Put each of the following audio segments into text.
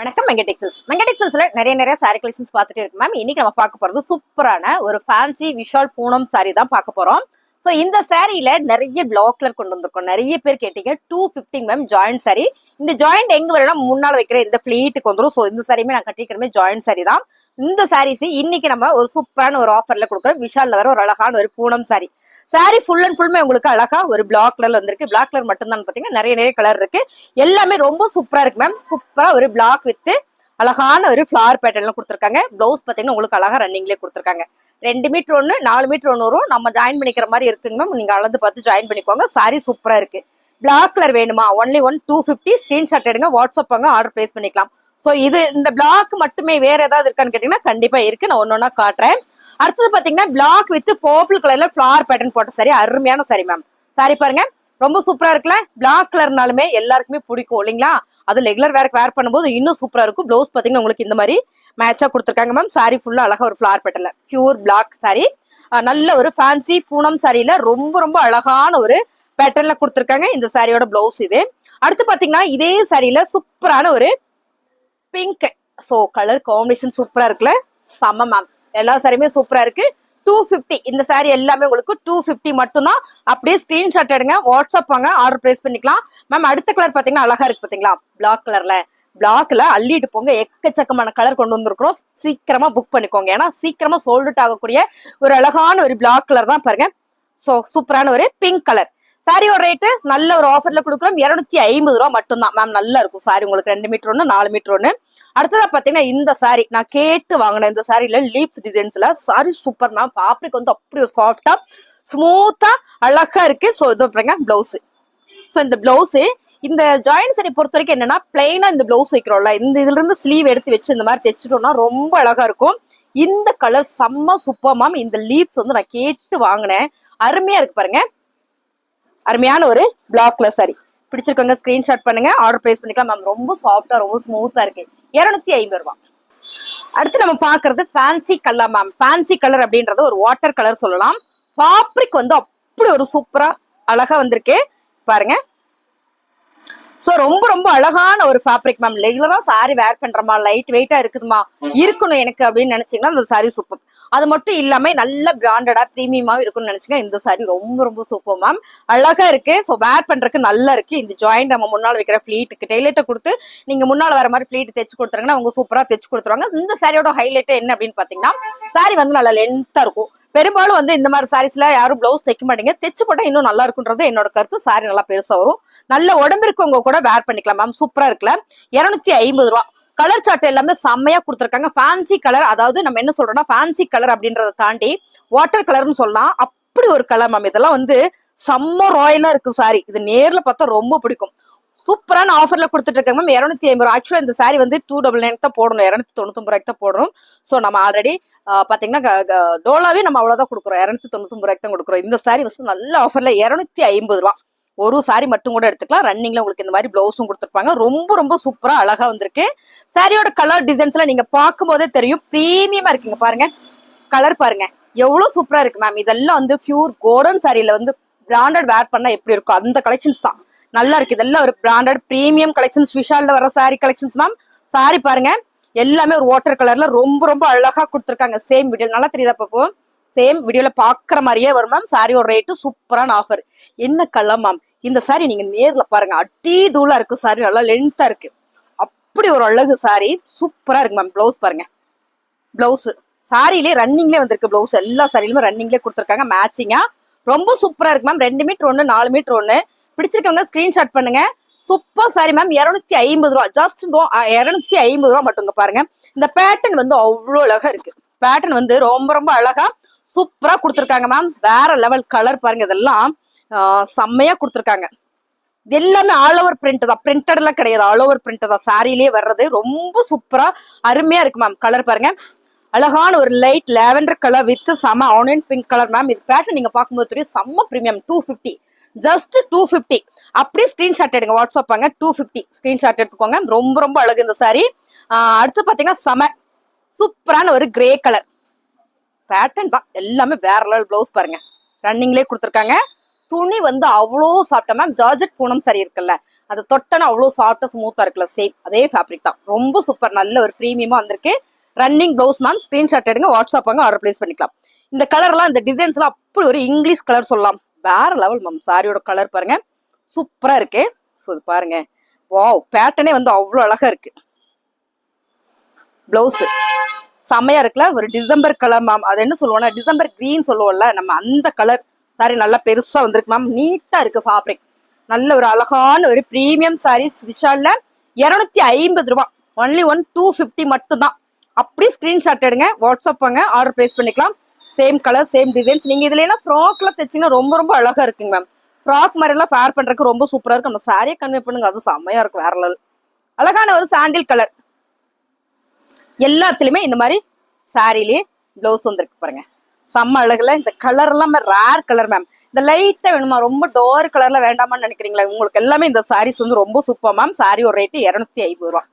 வணக்கம் மெங்கடெக்ஸல்ஸ்ல நிறைய sorry collections பார்த்துட்டு இருக்கு மேம். இன்னைக்கு நம்ம பார்க்க போறது சூப்பரான ஒரு ஃபேன்சி விஷால் பூனம் சாரி தான் பார்க்க போறோம். ஸோ இந்த சாரியில நிறைய பிளாக்ல கொண்டு வந்திருக்கோம். நிறைய பேர் கேட்டீங்க 250 மேம் ஜாயிண்ட் சாரி. இந்த ஜாயிண்ட் எங்க வரணும், முன்னால வைக்கிற இந்த பிளீட்டுக்கு வந்துடும். ஸோ இந்த சாரியுமே நான் கட்டிக்கிறமே ஜாயிண்ட் சாரி தான். இந்த சாரீஸ் இன்னைக்கு நம்ம ஒரு சூப்பரான ஒரு ஆஃபர்ல கொடுக்குறோம். விஷால்ல வர ஒரு அழகான ஒரு பூனம் சாரி. சாரி ஃபுல் அண்ட் ஃபுல்மே உங்களுக்கு அழகா ஒரு பிளாக் கலர்ல வந்திருக்கு. பிளாக் கலர் மட்டும்தான் பாத்தீங்கன்னா நிறைய கலர் இருக்கு. எல்லாமே ரொம்ப சூப்பரா இருக்கு மேம். சூப்பரா ஒரு பிளாக் வித் அழகான ஒரு ஃபிளவர் பேட்டர்ன்ல கொடுத்துருக்காங்க. பிளவுஸ் பாத்தீங்கன்னா உங்களுக்கு அழகா ரன்னிங்லேயே கொடுத்துருக்காங்க. 2 மீட்டர் ஒன்று 4 மீட்டர் ஒன்று வரும். நம்ம ஜாயின் பண்ணிக்கிற மாதிரி இருக்குங்க மேம். நீங்க அளந்து பார்த்து ஜாயின் பண்ணிக்கோங்க. சாரி சூப்பரா இருக்கு. பிளாக் கலர் வேணுமா, ஒன்லி 250 ஸ்கிரீன்ஷாட் எடுங்க, வாட்ஸ்அப் வாங்க, ஆர்டர் பிளேஸ் பண்ணிக்கலாம். ஸோ இது இந்த பிளாக் மட்டுமே வேற ஏதாவது இருக்கான்னு கேட்டீங்கன்னா கண்டிப்பா இருக்கு. நான் ஒன்னொன்னா காட்டுறேன். அடுத்தது பாத்தீங்கன்னா பிளாக் வித் பர்பிள் கலர்ல ஃபிளவர் பேட்டர்ன் போட்ட சாரி. அருமையான சாரி மேம். சாரி பாருங்க, ரொம்ப சூப்பரா இருக்குல்ல. பிளாக் கலர்னாலுமே எல்லாருக்குமே பிடிக்கும் இல்லைங்களா? அது ரெகுலர் வேர் பண்ணும்போது இன்னும் சூப்பரா இருக்கும். பிளவுஸ் பாத்தீங்கன்னா உங்களுக்கு இந்த மாதிரி மேட்சா கொடுத்துருக்காங்க மேம். சாரி ஃபுல்லா அழகா ஒரு ஃபிளவர் பேட்டர்ல பியூர் பிளாக் சாரி. நல்ல ஒரு ஃபேன்சி பூனம் சாரியில ரொம்ப அழகான ஒரு பேட்டர்ன்ல கொடுத்துருக்காங்க. இந்த சாரியோட பிளவுஸ் இது. அடுத்து பாத்தீங்கன்னா இதே சாரியில சூப்பரான ஒரு பிங்க். ஸோ கலர் காம்பினேஷன் சூப்பரா இருக்குல்ல, செம்ம மேம். எல்லா சாரியுமே சூப்பரா இருக்கு. 250 இந்த சாரி எல்லாமே உங்களுக்கு 250 மட்டும்தான். அப்படியே ஸ்கிரீன்ஷாட் எடுங்க, வாட்ஸ்அப் வாங்க, ஆர்டர் பிளேஸ் பண்ணிக்கலாம் மேம். அடுத்த கலர் பாத்தீங்கன்னா அழகா இருக்கு பாத்தீங்களா, பிளாக் கலர்ல. பிளாக்ல அள்ளிட்டு போங்க, எக்கச்சக்கமான கலர் கொண்டு வந்திருக்கிறோம். சீக்கிரமா புக் பண்ணிக்கோங்க, ஏன்னா சீக்கிரமா சோல்ட் அவுட் ஆகக்கூடிய ஒரு அழகான ஒரு பிளாக் கலர் தான் பாருங்க. சோ சூப்பரான ஒரு பிங்க் கலர். சாரியோட ரேட்டு நல்ல ஒரு ஆஃபர்ல கொடுக்குறோம். 250 ரூபா மட்டும்தான் மேம். நல்லா இருக்கும் சாரி உங்களுக்கு. 2 மீட்டர் ஒன்று 4 மீட்டர் ஒன்று. அடுத்ததா பாத்தீங்கன்னா இந்த சாரி நான் கேட்டு வாங்கினேன். இந்த சாரில லீப்ஸ் டிசைன்ஸ்ல சாரி சூப்பர் மேம். பாப்ரிக் வந்து அப்படி ஒரு சாஃப்டா ஸ்மூத்தா அழகா இருக்கு. ஸோ இது பாருங்க பிளவுஸ். ஸோ இந்த பிளவுஸ் இந்த ஜாயிண்ட் சாரி பொறுத்த வரைக்கும் என்னன்னா பிளைனா இந்த பிளவுஸ் வைக்கிறோம்ல, இந்த இதுல இருந்து ஸ்லீவ் எடுத்து வச்சு இந்த மாதிரி தைச்சிட்டோம்னா ரொம்ப அழகா இருக்கும். இந்த கலர் செம்ம சூப்பர் மேம். இந்த லீப்ஸ் வந்து நான் கேட்டு வாங்கினேன். அருமையா இருக்கு பாருங்க. அருமையான ஒரு பிளாக் கலர் சாரி. பிடிச்சிருக்கோங்க, ஸ்கிரீன்ஷாட் பண்ணுங்க, ஆர்டர் பிளேஸ் பண்ணிக்கலாம் மேம். ரொம்ப சாஃப்டா ரொம்ப ஸ்மூத்தா இருக்கு. 250 ரூபாய். அடுத்து நம்ம பாக்குறது fancy colour ma'am. Fancy colour அப்படின்றது ஒரு வாட்டர் கலர் சொல்லலாம். பாப்ரிக் வந்து அப்படி ஒரு சூப்பரா அழகா வந்திருக்கு பாருங்க. சோ ரொம்ப அழகான ஒரு ஃபேப்ரிக் மேம். ரெகுலரா சாரி வேர் பண்றமா, லைட் வெயிட்டா இருக்குதுமா, இருக்கணும் எனக்கு அப்படின்னு நினைச்சீங்கன்னா இந்த சாரி சூப்பர். அது மட்டும் இல்லாம நல்ல பிராண்டடா பிரீமியமா இருக்கும்னு நினைச்சீங்க இந்த சாரி ரொம்ப சூப்பர் மேம். அழகா இருக்கு. ஸோ வேர் பண்றதுக்கு நல்லா இருக்கு. இந்த ஜாயிண்ட் நம்ம முன்னாள் வைக்கிற பிளீட்டுக்கு டெய்லர்ட்ட கொடுத்து நீங்க முன்னால வர மாதிரி பிளீட் தைச்சு கொடுத்துருங்கன்னா அவங்க சூப்பரா தைச்சு கொடுத்துருவாங்க. இந்த சாரியோட ஹைலைட் என்ன அப்படின்னு பாத்தீங்கன்னா சாரி வந்து நல்லா லென்த்தா இருக்கும். பெரும்பாலும் வந்து இந்த மாதிரி சாரீஸ்ல யாரும் பிளவுஸ் தைக்க மாட்டீங்க. தைச்சு போட்டா இன்னும் நல்லா இருக்குன்றது என்னோட கருத்து. சாரி நல்லா பெருசா வரும். நல்ல உடம்பு இருக்கவங்க கூட வேர் பண்ணிக்கலாம் மேம். சூப்பரா இருக்குல்ல. 250 ரூபா. கலர் சார்ட் எல்லாமே செம்மையா கொடுத்துருக்காங்க. ஃபேன்சி கலர், அதாவது நம்ம என்ன சொல்றோம்னா ஃபேன்சி கலர் அப்படின்றத தாண்டி வாட்டர் கலர்னு சொல்லலாம். அப்படி ஒரு கலர் மேம். இதெல்லாம் வந்து செம்ம ராயலா இருக்கு சாரி. இது நேர்ல பார்த்தா ரொம்ப பிடிக்கும். சூப்பரான ஆஃபர்ல கொடுத்துட்டு இருக்காங்க மேம். 250 ரூபா. ஆக்சுவலா இந்த சாரி வந்து 299 தான் போடணும், 299 ரூபாய்க்கு தான் போடணும். ஸோ நம்ம ஆல்ரெடி பாத்தீங்கன்னா டோலாவே நம்ம அவ்வளவுதான் கொடுக்குறோம், 299 ரூபாய்க்கு தான் கொடுக்குறோம். இந்த சாரி வந்து நல்ல ஆஃபர்ல 250 ரூபா. ஒரு சாரி மட்டும் கூட எடுத்துக்கலாம். ரன்னிங்ல உங்களுக்கு இந்த மாதிரி பிளவுஸும் கொடுத்துருப்பாங்க. ரொம்ப சூப்பரா அழகா வந்திருக்கு. சாரியோட கலர் டிசைன்ஸ்ல நீங்க பார்க்கும் போதே தெரியும் பிரீமியமா இருக்குங்க பாருங்க. கலர் பாருங்க எவ்வளவு சூப்பரா இருக்கு மேம். இதெல்லாம் வந்து பியூர் கோல்டன் சாரியில வந்து பிராண்டட் வேர் பண்ணா எப்படி இருக்கும் அந்த கலெக்ஷன்ஸ் தான். நல்லா இருக்கு. இதெல்லாம் ஒரு பிராண்டட் பிரீமியம் கலெக்ஷன்ஸ். விஷால்ல வர சாரி கலெக்ஷன்ஸ் மேம். சாரி பாருங்க எல்லாமே ஒரு வாட்டர் கலர்ல ரொம்ப அழகா கொடுத்துருக்காங்க. சேம் வீடியோ நல்லா தெரியுதா பாப்போம். சேம் வீடியோல பாக்குற மாதிரியே வரும் மேம். சாரியோட ரேட்டு சூப்பரான ஆஃபர். என்ன கலர் மேம். இந்த சாரி நீங்க நேர்ல பாருங்க, அடி தூளா இருக்கு சாரி. நல்லா லென்த்தா இருக்கு. அப்படி ஒரு அழகு சாரி. சூப்பரா இருக்கு மேம். பிளவுஸ் பாருங்க. பிளவுஸ் சாரிலே ரன்னிங்லேயே வந்திருக்கு. பிளவுஸ் எல்லா சாரிலுமே ரன்னிங்லேயே கொடுத்துருக்காங்க மேட்சிங்கா. ரொம்ப சூப்பரா இருக்கு மேம். 2 மீட்டர் ஒன்று 4 மீட்டர் ஒன்று. பிடிச்சிருக்கவங்க ஸ்கிரீன்ஷாட் பண்ணுங்க. Super sorry ma'am. 250 ரூபா. ஜஸ்ட் 250 ரூபா மட்டுங்க பாருங்க. இந்த பேட்டர்ன் வந்து அவ்வளவு அழகா இருக்கு. பேட்டர்ன் வந்து ரொம்ப அழகா சூப்பரா கொடுத்துருக்காங்க மேம். வேற லெவல் கலர் பாருங்க. இதெல்லாம் செம்மையா கொடுத்துருக்காங்க. இது எல்லாமே ஆல் ஓவர் பிரிண்ட் தான். பிரிண்டட் எல்லாம் கிடையாது, ஆல் ஓவர் பிரிண்ட் தான். சாரிலேயே வர்றது ரொம்ப சூப்பரா அருமையா இருக்கு மேம். கலர் பாருங்க அழகான ஒரு லைட் லாவெண்டர் கலர் வித் செம ஆனியன் பிங்க் கலர் மேம். இது பேட்டர்ன் நீங்க பார்க்கும்போது தெரியும் செம்ம பிரீமியம். 250, ஜஸ்ட் 250. அப்படியே ஸ்கிரீன்ஷாட் எடுங்க, வாட்ஸ்அப் வாங்க. 250 ஸ்கிரீன்ஷாட் எடுத்துக்கோங்க. ரொம்ப அழகு இந்த சாரி. அடுத்து பாத்தீங்கன்னா செம சூப்பரான ஒரு கிரே கலர் பேட்டர்ன் தான். எல்லாமே வேற லெவல். பிளவுஸ் பாருங்க ரன்னிங்லேயே கொடுத்துருக்காங்க. துணி வந்து அவ்வளோ சாப்பிட்டா மேம். ஜார்ஜெட் பூனம் சாரி இருக்குல்ல அது தொட்டனா அவ்வளவு சாஃப்டா ஸ்மூத்தா இருக்குல்ல, சேம் அதே ஃபேப்ரிக் தான். ரொம்ப சூப்பர், நல்ல ஒரு பிரீமியமா வந்திருக்கு. Running blouse ma'am. ஸ்கிரீன்ஷாட் எடுங்க, வாட்ஸ்அப் வாங்க, ஆர்டர் பிளேஸ் பண்ணிக்கலாம். இந்த கலர்லாம், இந்த டிசைன்ஸ் எல்லாம் அப்படி ஒரு இங்கிலீஷ் கலர் சொல்லலாம். வேற லெவல் மேம். சாரியோட கலர் பாருங்க, சூப்பரா இருக்கு. ஸோ இது பாருங்க, வாவ், பேட்டர்னே வந்து அவ்வளவு அழகா இருக்கு. பிளவுஸ் செம்மையா இருக்குல்ல, ஒரு டிசம்பர் கலர் மேம். அது என்ன சொல்லுவோம்னா டிசம்பர் கிரீன் சொல்லுவோம்ல நம்ம, அந்த கலர் சாரி நல்லா பெருசா வந்திருக்கு மேம். நீட்டா இருக்கு ஃபேப்ரிக். நல்ல ஒரு அழகான ஒரு பிரீமியம் சாரீஸ் விஷால்ல 250 ரூபாய். ஒன்லி 250 மட்டும் தான். அப்படி ஸ்கிரீன்ஷாட் எடுங்க, வாட்ஸ்அப் வாங்க, ஆர்டர் பிளேஸ் பண்ணிக்கலாம். Same colour same designs. நீங்க இதுல எல்லாம் ஃப்ராக்ல தைச்சீங்கன்னா ரொம்ப ரொம்ப அழகா இருக்குங்க மேம். ஃப்ராக் மாதிரி எல்லாம் பேர் பண்றதுக்கு ரொம்ப சூப்பரா இருக்கும். நம்ம சாரியை கன்வே பண்ணுங்க, அது செம்மையா இருக்கும். வேற லெவல் அழகான ஒரு சாண்டில் கலர். எல்லாத்துலயுமே இந்த மாதிரி சாரிலேயே பிளவுஸ் வந்துருக்கு பாருங்க, செம்ம அழகுல. இந்த கலர் எல்லாம் ரேர் கலர் மேம். இந்த லைட்டா வேணுமா, ரொம்ப டார்க் கலர்ல வேண்டாமான்னு நினைக்கிறீங்களா, உங்களுக்கு எல்லாமே இந்த சாரீஸ் வந்து ரொம்ப சூப்பர் மேம். சாரி ஒரு ரேட்டு 250 ரூபா.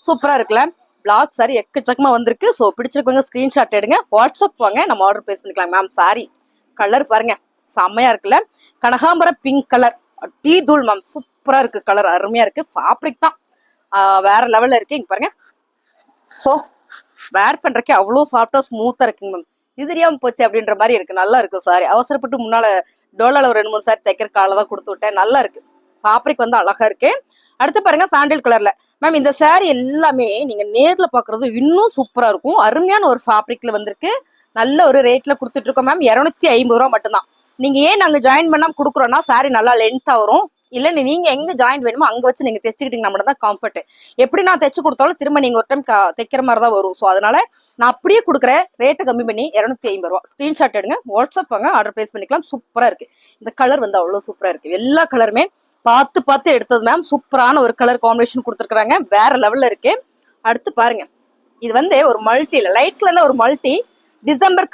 சூப்பரா இருக்குல்ல. பிளாக் சாரி எக்கச்சக்கமா வந்திருக்கு. ஸோ பிடிச்சிருக்கவங்க ஸ்கிரீன்ஷாட் எடுங்க, வாட்ஸ்அப் வாங்க, நம்ம ஆர்டர் பிளேஸ் பண்ணிக்கலாம் மேம். சாரி கலர் பாருங்க, செம்மையா இருக்குல்ல. கனகாம்பரம் பிங்க் கலர், டீ தூள் மேம். சூப்பரா இருக்கு கலர், அருமையா இருக்கு. ஃபேப்ரிக் தான் வேற லெவல்ல இருக்கு. இங்க பாருங்க. ஸோ வேர் பண்றதுக்கே அவ்வளோ சாஃப்டா ஸ்மூத்தா இருக்குங்க மேம். இது தெரியாம போச்சு அப்படின்ற மாதிரி இருக்கு. நல்லா இருக்கு சாரி. அவசரப்பட்டு முன்னால டோலால ஒரு 2-3 சாரி தைக்கிற கால தான் கொடுத்து விட்டேன். நல்லா இருக்கு. ஃபேப்ரிக் வந்து அழகா இருக்கு. அடுத்து பாருங்க சாண்டில் கலர்ல மேம். இந்த சாரி எல்லாமே நீங்க நேர்ல பாக்குறது இன்னும் சூப்பரா இருக்கும். அருமையான ஒரு ஃபேப்ரிக்ல வந்திருக்கு. நல்ல ஒரு ரேட்ல கொடுத்துட்டு இருக்கோம் மேம். 250 ரூபா மட்டும்தான். நீங்க ஏன் நாங்க ஜாயின் பண்ணாம கொடுக்குறோம்னா, சாரி நல்லா லென்த்தா வரும். இல்ல நீங்க எங்க ஜாயின் வேணுமோ அங்க வச்சு நீங்க தைச்சுக்கிட்டீங்கன்னா மட்டும் தான் கம்ஃபர்ட். எப்படி நான் தைச்சு கொடுத்தாலும் திரும்ப நீங்க ஒரு டைம் தைக்கிற மாதிரி தான் வரும். ஸோ அதனால நான் அப்படியே கொடுக்குறேன். ரேட்டை கம்மி பண்ணி 250 ரூபா. ஸ்கிரீன்ஷாட் எடுங்க, வாட்ஸ்அப் வாங்க, ஆர்டர் பிளேஸ் பண்ணிக்கலாம். சூப்பரா இருக்கு. இந்த கலர் வந்து அவ்வளவு சூப்பரா இருக்கு. எல்லா கலருமே பார்த்து பார்த்து எடுத்தது மேம். சூப்பரான ஒரு கலர் காம்பினேஷன் கொடுத்துருக்காங்க, வேற லெவல்ல இருக்கு. அடுத்து பாருங்க, இது வந்து ஒரு மல்டில லைட் கலர்ல ஒரு மல்டி டிசம்பர்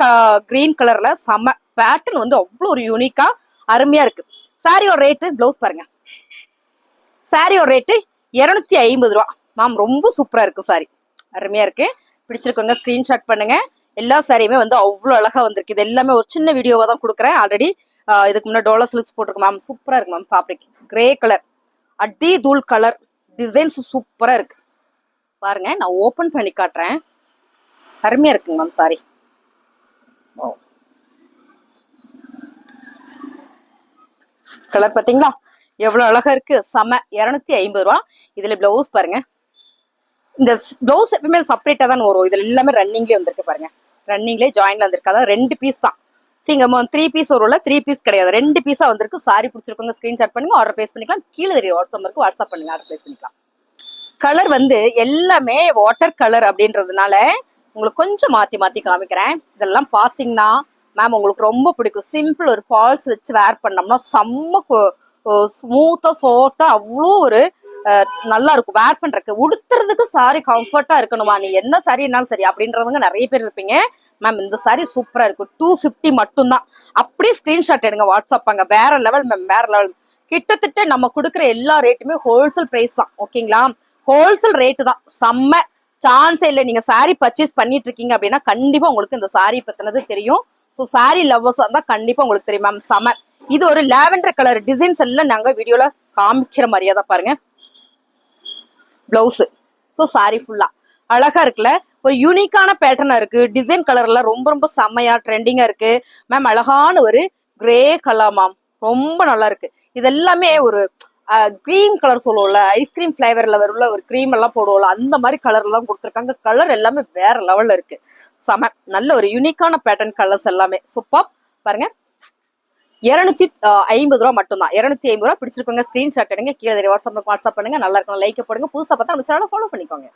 கிரீன் கலர்ல செம்ம பேட்டர்ன் வந்து அவ்வளவு ஒரு யூனிக்கா அருமையா இருக்கு. சாரியோட ரேட்டு, பிளவுஸ் பாருங்க, சாரியோட ரேட்டு 250 ரூபா மேம். ரொம்ப சூப்பரா இருக்கு சாரி, அருமையா இருக்கு. பிடிச்சிருக்கோங்க ஸ்கிரீன்ஷாட் பண்ணுங்க. எல்லா சாரியுமே வந்து அவ்வளவு அழகா வந்திருக்கு. இது எல்லாமே ஒரு சின்ன வீடியோவா தான் கொடுக்குறேன். ஆல்ரெடி இதுக்கு முன்னாடி டோலா சில்க்ஸ் போட்டிருக்கு மேம். சூப்பரா இருக்கு மேம். ஃபேப்ரிக் கிரே கலர், அடி தூள் கலர், டிசைன்ஸ் சூப்பரா இருக்கு பாருங்க. நான் ஓபன் பண்ணி காட்டுறேன். அருமையா இருக்குங்க மேம் சாரி. கலர் பாத்தீங்களா எவ்வளவு அழகா இருக்கு, செம. 250 ரூபா. இதுல பிளவுஸ் பாருங்க. இந்த பிளவுஸ் எப்பவுமே செப்பரேட்டா தான் வரும். இதுல எல்லாமே ரன்னிங்லேயே வந்திருக்கு பாருங்க. ரன்னிங்லேயே ஜாயின்ல வந்திருக்கு. அதாவது 2 பீஸ் தான். சரிங்க, 3 பீஸ் வரும்ல, 3 பீஸ் கிடையாது, 2 பீஸா வந்திருக்கு. சாரி பிடிச்சிருக்கோங்க ஸ்கிரீன்ஷாட் பண்ணுங்க, ஆர்டர் பிளேஸ் பண்ணிக்கலாம். கீழே தெரியும் வாட்ஸ்அப் இருக்கு, வாட்ஸ்அப் பண்ணுங்க, ஆர்டர் பிளேஸ் பண்ணிக்கலாம். கலர் வந்து எல்லாமே வாட்டர் கலர் அப்படின்றதுனால உங்களுக்கு கொஞ்சம் மாத்தி மாத்தி காமிக்கிறேன். இதெல்லாம் பாத்தீங்கன்னா மேம் உங்களுக்கு ரொம்ப பிடிக்கும். சிம்பிள் ஒரு ஃபால்ஸ் வச்சு வேர் பண்ணோம்னா செம்ம ஸ்மூத்தா சாஃப்டா அவ்வளோ ஒரு நல்லா இருக்கும் வேர் பண்றதுக்கு. உடுத்துறதுக்கு சாரி கம்ஃபர்ட்டா இருக்கணுமா, நீ என்ன சாரி என்னாலும் சரி அப்படின்றவங்க நிறைய பேர் இருப்பீங்க மேம். இந்த சாரி சூப்பரா இருக்கும். 250 மட்டும்தான். அப்படியே ஸ்கிரீன்ஷாட் எடுங்க, வாட்ஸ்அப் பாங்க. வேற லெவல் மேம், வேற லெவல். கிட்டத்தட்ட நம்ம கொடுக்குற எல்லா ரேட்டுமே ஹோல்சேல் பிரைஸ் தான். ஓகேங்களா, ஹோல்சேல் ரேட்டு தான். செம்ம சான்ஸே இல்லை. நீங்க சாரி பர்ச்சேஸ் பண்ணிட்டு இருக்கீங்க அப்படின்னா கண்டிப்பா உங்களுக்கு இந்த சாரி பத்தினது தெரியும். ஸோ சாரி லவ்வர்ஸ் தான் கண்டிப்பா உங்களுக்கு தெரியும் மேம். செம்ம. இது ஒரு லாவெண்டர் கலர் டிசைன்ஸ் எல்லாம் நாங்க வீடியோல காமிக்கிற மாதிரியா தான் பாருங்க. பிளவுஸ், ஸோ சாரி ஃபுல்லா அழகா இருக்குல்ல. ஒரு யூனிக்கான பேட்டர்னா இருக்கு. டிசைன் கலர்ல ரொம்ப ரொம்ப செம்மையா ட்ரெண்டிங்கா இருக்கு மேம். அழகான ஒரு கிரே கலர் மேம், ரொம்ப நல்லா இருக்கு. இது எல்லாமே ஒரு கிரீம் கலர் சொல்லுவோம்ல, ஐஸ்கிரீம் பிளேவர்ல வரும்ல, ஒரு கிரீம் எல்லாம் போடுவோம்ல, அந்த மாதிரி கலர் எல்லாம் கொடுத்துருக்காங்க. கலர் எல்லாமே வேற லெவல்ல இருக்கு. செம, நல்ல ஒரு யூனிக்கான பேட்டர்ன் கலர்ஸ் எல்லாமே சூப்பர் பாருங்க. 250 ரூபா மட்டும்தான். 250 ரூபா. பிடிச்சிருக்கோங்க ஸ்கிரீன்ஷாட் எடுங்க, கீழே வாட்ஸ்அப் பண்ணுங்க. நல்லா இருக்கும், லைக் போடுங்க. புதுசா பார்த்தா நம்ம சேனலை ஃபாலோ பண்ணிக்கோங்க.